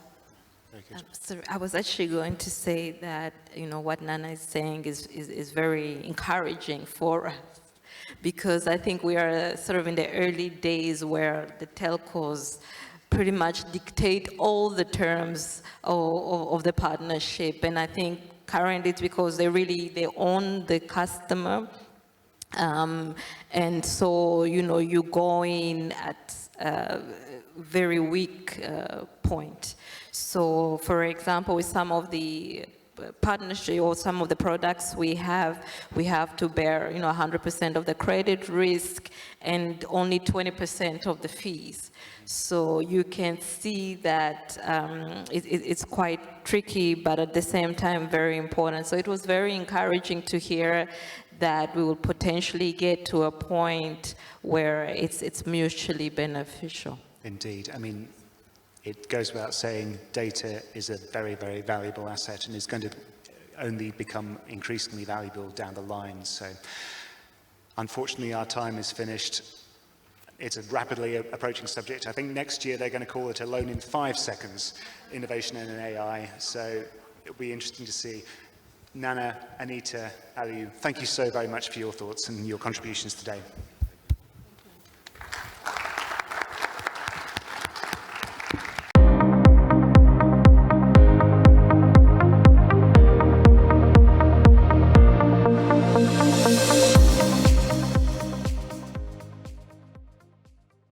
So I was actually going to say that, what Nana is saying is very encouraging for us, because I think we are sort of in the early days where the telcos pretty much dictate all the terms of the partnership. And I think currently it's because they own the customer. And so, you go in at a very weak point. So, for example, with some of the partnership or some of the products we have to bear, 100% of the credit risk and only 20% of the fees. So you can see that it's quite tricky, but at the same time very important. So it was very encouraging to hear that we will potentially get to a point where it's mutually beneficial. Indeed. I mean, it goes without saying data is a very, very valuable asset and is going to only become increasingly valuable down the line. So unfortunately, our time is finished. It's a rapidly approaching subject. I think next year they're going to call it a loan in 5 seconds, innovation in an AI. So it'll be interesting to see. Nana, Anita, Aliou, thank you so very much for your thoughts and your contributions today.